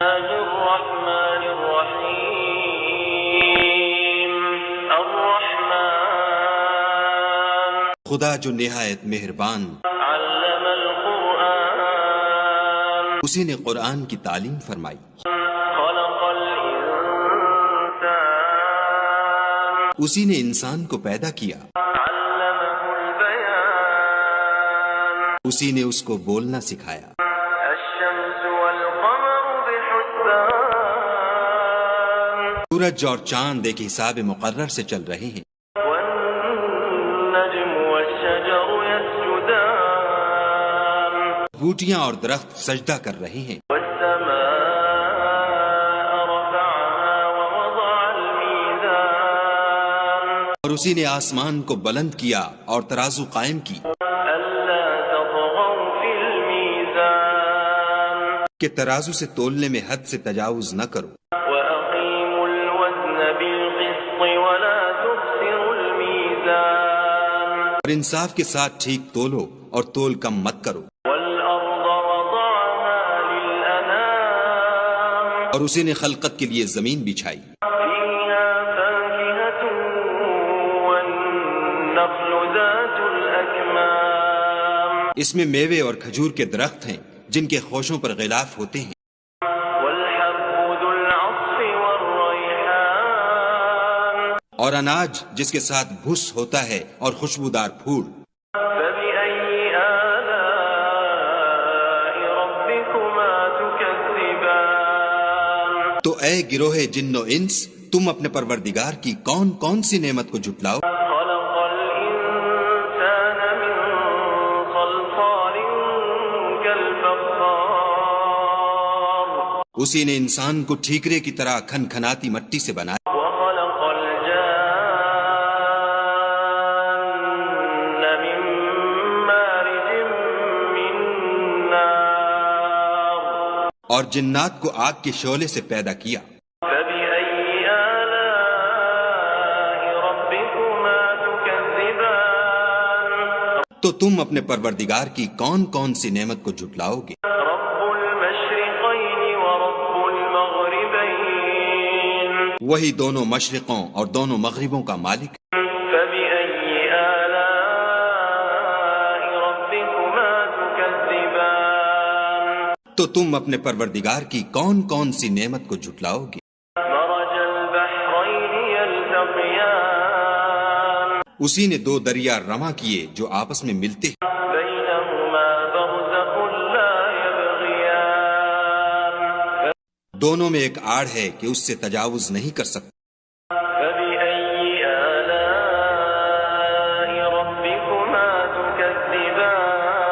الرحمن الرحیم الرحمن خدا جو نہایت مہربان، علم القرآن اسی نے قرآن کی تعلیم فرمائی، خلق الانسان اسی نے انسان کو پیدا کیا، علمه البیان اسی نے اس کو بولنا سکھایا۔ الشمس والقمر بحسبان سورج اور چاند ایک حساب مقرر سے چل رہے ہیں، والنجم والشجر يسجدان بوٹیاں اور درخت سجدہ کر رہے ہیں، والسماء رفعها ووضع الميزان اور اسی نے آسمان کو بلند کیا اور ترازو قائم کی ألا تطغوا في الميزان کہ ترازو سے تولنے میں حد سے تجاوز نہ کرو، وأقيموا الوزن بالقسط ولا تخسروا الميزان اور انصاف کے ساتھ ٹھیک تولو اور تول کم مت کرو، والأرض وضعها للأنام اور اسی نے خلقت کے لیے زمین بچھائی، فيها فاكهة والنخل ذات الأكمام اس میں میوے اور کھجور کے درخت ہیں جن کے خوشوں پر غلاف ہوتے ہیں، والحب ذو العصف والريحان اور اناج جس کے ساتھ بھس ہوتا ہے اور خوشبودار پھول۔ فبأي آلاء ربكما تكذبان تو اے گروہ جن و انس، تم اپنے پروردگار کی کون کون سی نعمت کو جھٹلاؤ؟ خلق الإنسان من صلصال كالفخار اسی نے انسان کو ٹھیکرے کی طرح کھن کھناتی مٹی سے بنایا، وخلق الجان من مارج من نار اور جنات کو آگ کے شعلے سے پیدا کیا۔ فبأي آلاء ربكما تكذبان تو تم اپنے پروردگار کی کون کون سی نعمت کو جھٹلاؤ گے؟ رب المشرقين ورب المغربين وہی دونوں مشرقوں اور دونوں مغربوں کا مالک، فبأي آلاء ربكما تكذبان تو تم اپنے پروردگار کی کون کون سی نعمت کو جھٹلاؤ گے؟ مرج البحرين يلتقيان اسی نے دو دریا رواں کیے جو آپس میں ملتے ہیں، بينهما برزخ لا يبغيان دونوں میں ایک آڑ ہے کہ اس سے تجاوز نہیں کر سکتے۔ فبأي آلاء ربكما تكذبان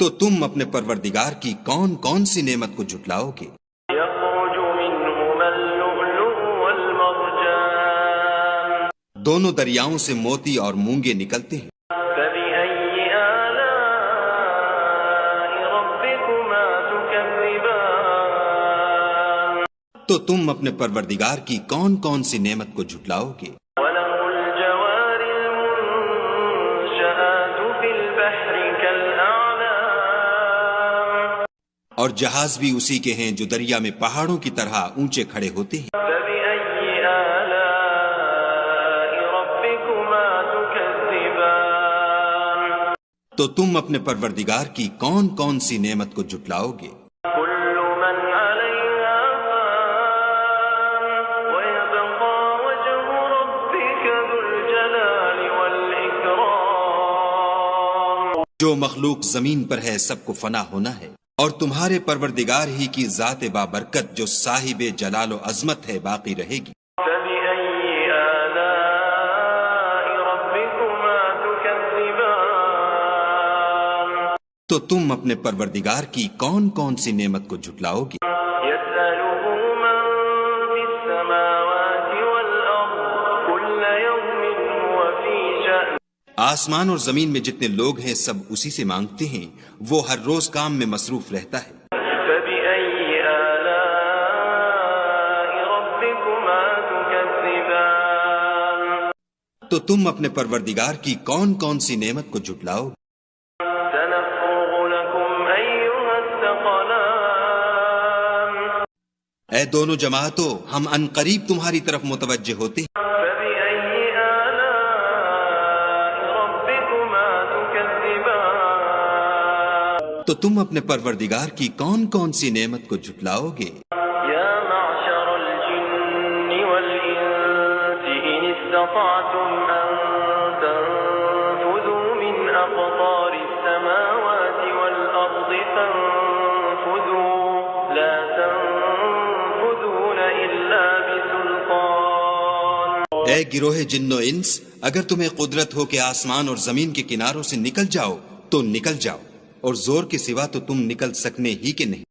تو تم اپنے پروردگار کی کون کون سی نعمت کو جھٹلاؤ گے؟ يخرج منهما اللؤلؤ والمرجان دونوں دریاؤں سے موتی اور مونگے نکلتے ہیں، فبأي آلاء ربكما تكذبان تو تم اپنے پروردگار کی کون کون سی نعمت کو جھٹلاؤ گے؟ وله الجوار المنشآت في البحر كالأعلام اور جہاز بھی اسی کے ہیں جو دریا میں پہاڑوں کی طرح اونچے کھڑے ہوتے ہیں، فبأي آلاء ربكما تكذبان تو تم اپنے پروردگار کی کون کون سی نعمت کو جھٹلاؤ گے؟ كل من عليها فان ويبقى وجه ربك ذو الجلال والإكرام جو مخلوق زمین پر ہے سب کو فنا ہونا ہے، اور تمہارے پروردگار ہی کی ذات بابرکت جو صاحب جلال و عظمت ہے باقی رہے گی۔ فبأي آلاء ربكما تكذبان تو تم اپنے پروردگار کی کون کون سی نعمت کو جھٹلاؤ گے؟ يسأله من في السماوات والأرض كل يوم هو في شأن آسمان اور زمین میں جتنے لوگ ہیں سب اسی سے مانگتے ہیں، وہ ہر روز کام میں مصروف رہتا ہے۔ فبأي آلاء ربكما تكذبان تو تم اپنے پروردگار کی کون کون سی نعمت کو جھٹلاؤ گے؟ سنفرغ لكم أيها الثقلان اے دونوں جماعتوں، ہم ان قریب تمہاری طرف متوجہ ہوتے ہیں۔ فبأي آلاء ربكما تكذبان تو تم اپنے پروردگار کی کون کون سی نعمت کو جھٹلاؤ گے؟ يا معشر الجن والإنس إن استطعتم أن تنفذوا من أقطار السماوات والأرض فانفذوا لا تنفذون إلا بسلطان اے گروہ جن و انس، اگر تمہیں قدرت ہو کہ آسمان اور زمین کے کناروں سے نکل جاؤ تو نکل جاؤ، اور زور کے سوا تو تم نکل سکنے ہی کے نہیں۔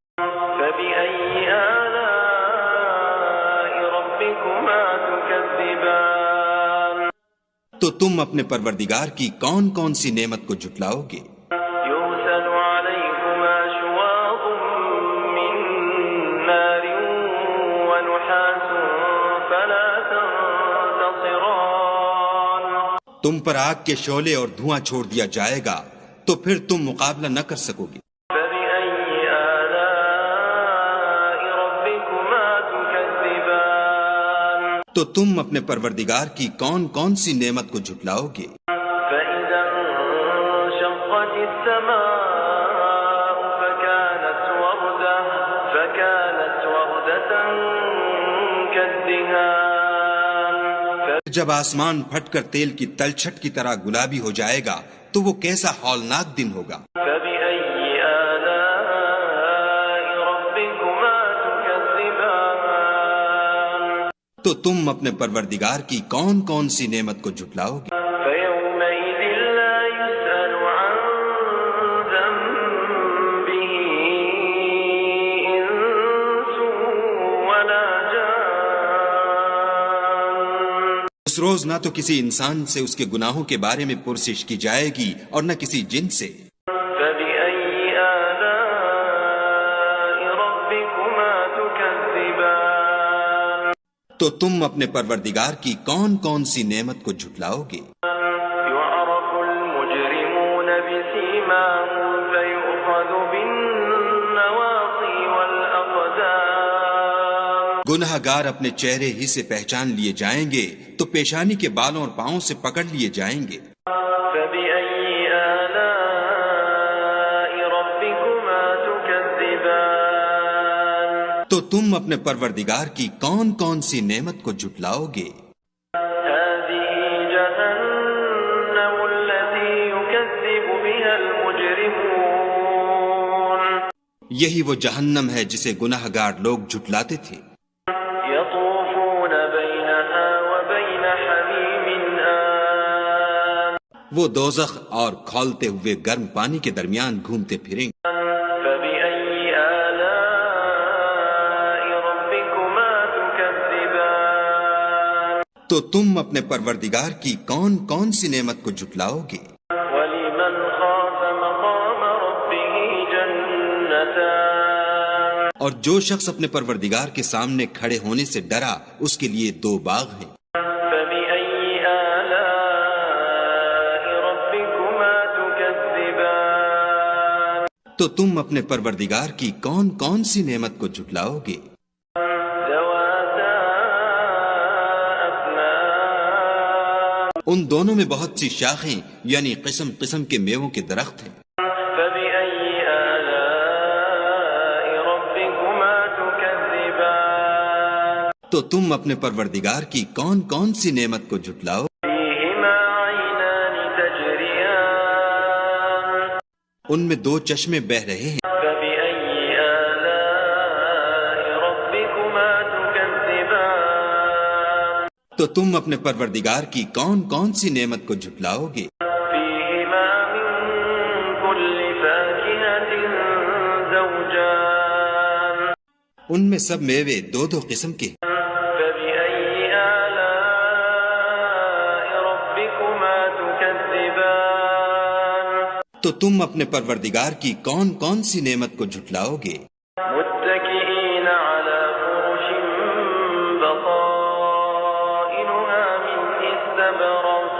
فبأي آلاء ربكما تكذبان تو تم اپنے پروردگار کی کون کون سی نعمت کو جھٹلاؤ گے؟ يرسل عليكما شواظ من نار ونحاس فلا تنتصران تم پر آگ کے شعلے اور دھواں چھوڑ دیا جائے گا تو پھر تم مقابلہ نہ کر سکو گے۔ فبأي آلاء ربكما تكذبان تو تم اپنے پروردگار کی کون کون سی نعمت کو جھٹلاؤ گے؟ فإذا انشقت السماء فكانت وردة كالدهان جب آسمان پھٹ کر تیل کی تلچھٹ کی طرح گلابی ہو جائے گا تو وہ کیسا ہولناک دن ہوگا۔ فبأي آلاء ربكما تكذبان تو تم اپنے پروردگار کی کون کون سی نعمت کو جھٹلاؤ گے؟ فيومئذ لا يسأل عن ذنبه إنس ولا جان اس روز نہ تو کسی انسان سے اس کے گناہوں کے بارے میں پرسش کی جائے گی اور نہ کسی جن سے۔ فبأي آلاء ربكما تكذبان تو تم اپنے پروردگار کی کون کون سی نعمت کو جھٹلاؤ گے؟ يعرف المجرمون بسيماهم فيؤخذ بالنواصي والأقدام گناہ گار اپنے چہرے ہی سے پہچان لیے جائیں گے تو پیشانی کے بالوں اور پاؤں سے پکڑ لیے جائیں گے۔ فبأي آلاء ربكما تكذبان تو تم اپنے پروردگار کی کون کون سی نعمت کو جھٹلاؤ گے؟ هذه جهنم التي يكذب بها المجرمون یہی وہ جہنم ہے جسے گناہ گار لوگ جھٹلاتے تھے۔ يطوفون بينها وبين حميم آن وہ دوزخ اور کھولتے ہوئے گرم پانی کے درمیان گھومتے پھریں گے۔ فبأي آلاء ربكما تكذبان تو تم اپنے پروردگار کی کون کون سی نعمت کو جھٹلاؤ گے؟ ولمن خاف مقام ربه جنتان اور جو شخص اپنے پروردگار کے سامنے کھڑے ہونے سے ڈرا اس کے لیے دو باغ ہیں۔ فبأي آلاء ربكما تكذبان تو تم اپنے پروردگار کی کون کون سی نعمت کو جھٹلاؤ گے؟ ذواتا أفنان ان دونوں میں بہت سی شاخیں یعنی قسم قسم کے میووں کے درخت ہیں۔ فبأي آلاء ربكما تكذبان تو تم اپنے پروردگار کی کون کون سی نعمت کو جھٹلاؤ؟ فيهما عينان تجريان ان میں دو چشمے بہہ رہے ہیں۔ فبأي آلاء ربكما تكذبان تو تم اپنے پروردگار کی کون کون سی نعمت کو جھٹلاؤ گے؟ فيهما من كل فاكهة زوجان ان میں سب میوے دو دو قسم کے ہیں۔ فبأي آلاء ربكما تكذبان تو تم اپنے پروردگار کی کون کون سی نعمت کو جھٹلاؤ گے؟ متكئين على فرش بطائنها من استبرق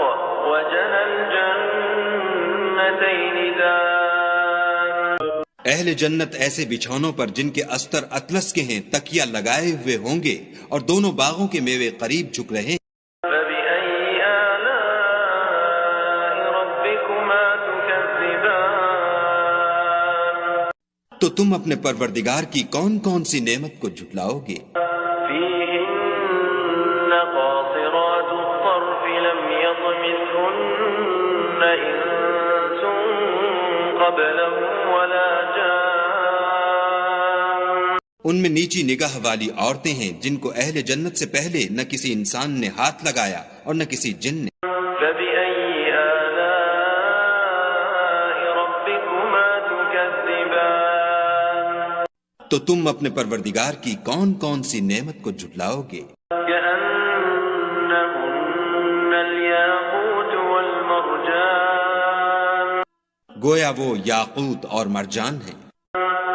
وجنى الجنتين دان اہل جنت ایسے بچھونوں پر جن کے استر اطلس کے ہیں تکیہ لگائے ہوئے ہوں گے، اور دونوں باغوں کے میوے قریب جھک رہے ہیں۔ فبأي آلاء ربكما تكذبان تو تم اپنے پروردگار کی کون کون سی نعمت کو جھٹلاؤ گے؟ فيهن قاصرات الطرف لم يطمثهن إنس قبلهم ولا جان ان میں نیچی نگاہ والی عورتیں ہیں جن کو اہل جنت سے پہلے نہ کسی انسان نے ہاتھ لگایا اور نہ کسی جن نے۔ فبأي آلاء ربكما تكذبان تو تم اپنے پروردگار کی کون کون سی نعمت کو جھٹلاؤ گے؟ كأنهن الياقوت والمرجان گویا وہ یاقوت اور مرجان ہیں۔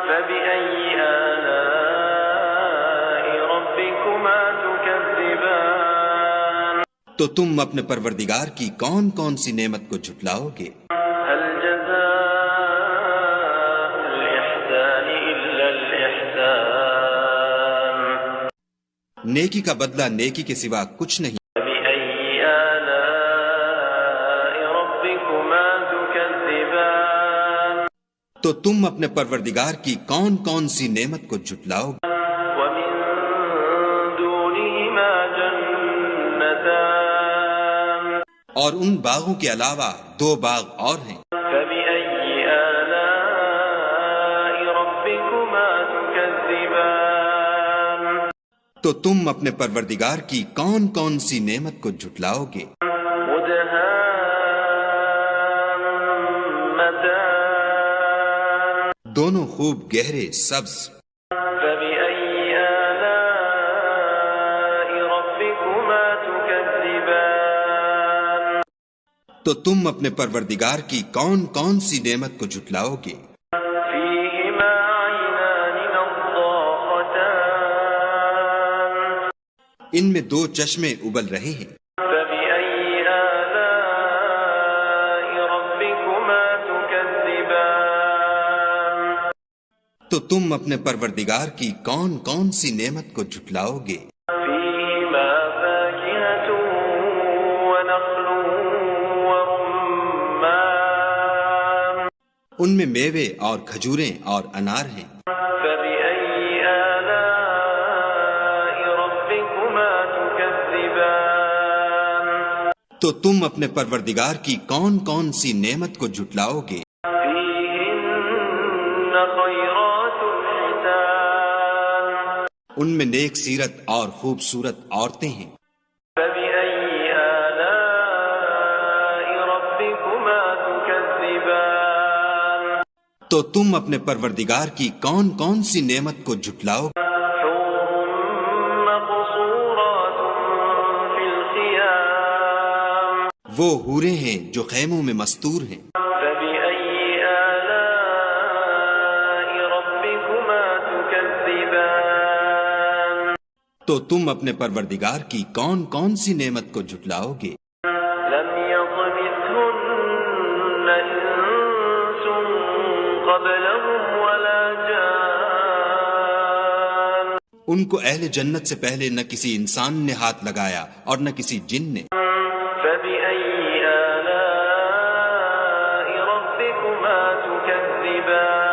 فبأي آلاء ربكما تكذبان تو تم اپنے پروردگار کی کون کون سی نعمت کو جھٹلاؤ گے؟ هل جزاء الإحسان إلا الإحسان نیکی کا بدلہ نیکی کے سوا کچھ نہیں۔ فبأي آلاء ربكما تكذبان تو تم اپنے پروردگار کی کون کون سی نعمت کو جھٹلاؤ گے؟ ومن دونهما جنتان اور ان باغوں کے علاوہ دو باغ اور ہیں۔ فبأي آلاء ربكما تكذبان تو تم اپنے پروردگار کی کون کون سی نعمت کو جھٹلاؤ گے؟ مدهامتان دونوں خوب گہرے سبز۔ فبأي آلاء ربكما تكذبان تو تم اپنے پروردگار کی کون کون سی نعمت کو جھٹلاؤ گے؟ فيهما عينان نضاختان ان میں دو چشمے ابل رہے ہیں۔ فبأي آلاء ربكما تكذبان تو تم اپنے پروردگار کی کون کون سی نعمت کو جھٹلاؤ گے؟ فيهما فاكهة ونخل ورمان ان میں میوے اور کھجوریں اور انار ہیں۔ فبأي آلاء ربكما تكذبان تو تم اپنے پروردگار کی کون کون سی نعمت کو جھٹلاؤ گے؟ فيهن خيرات حسان ان میں نیک سیرت اور خوبصورت عورتیں ہیں۔ فبأي آلاء ربكما تكذبان تو تم اپنے پروردگار کی کون کون سی نعمت کو جھٹلاؤ گے؟ حور مقصورات في الخيام وہ حوریں ہیں جو خیموں میں مستور ہیں۔ فبأي آلاء ربكما تكذبان تو تم اپنے پروردگار کی کون کون سی نعمت کو جھٹلاؤ گے؟ لم يطمثهن إنس قبلهم ولا جان ان کو اہل جنت سے پہلے نہ کسی انسان نے ہاتھ لگایا اور نہ کسی جن نے۔ فبأي آلاء ربكما تكذبان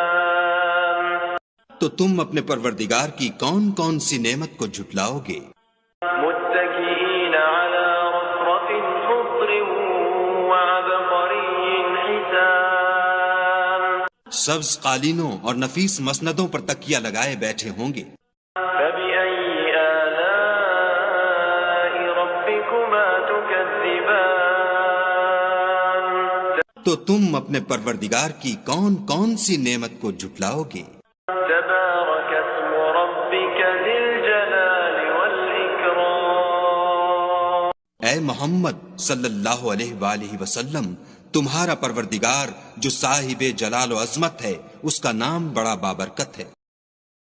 تو تم اپنے پروردگار کی کون کون سی نعمت کو جھٹلاؤ گے؟ متكئين على رفرف خضر وعبقري حسان سبز قالینوں اور نفیس مسندوں پر تکیہ لگائے بیٹھے ہوں گے۔ فبأي آلاء ربكما تكذبان تو تم اپنے پروردگار کی کون کون سی نعمت کو جھٹلاؤ گے؟ تبارك اسم ربك ذي الجلال والإكرام اے محمد صلی اللہ علیہ وآلہ وسلم، تمہارا پروردگار جو صاحب جلال و عظمت ہے، اس کا نام بڑا بابرکت ہے۔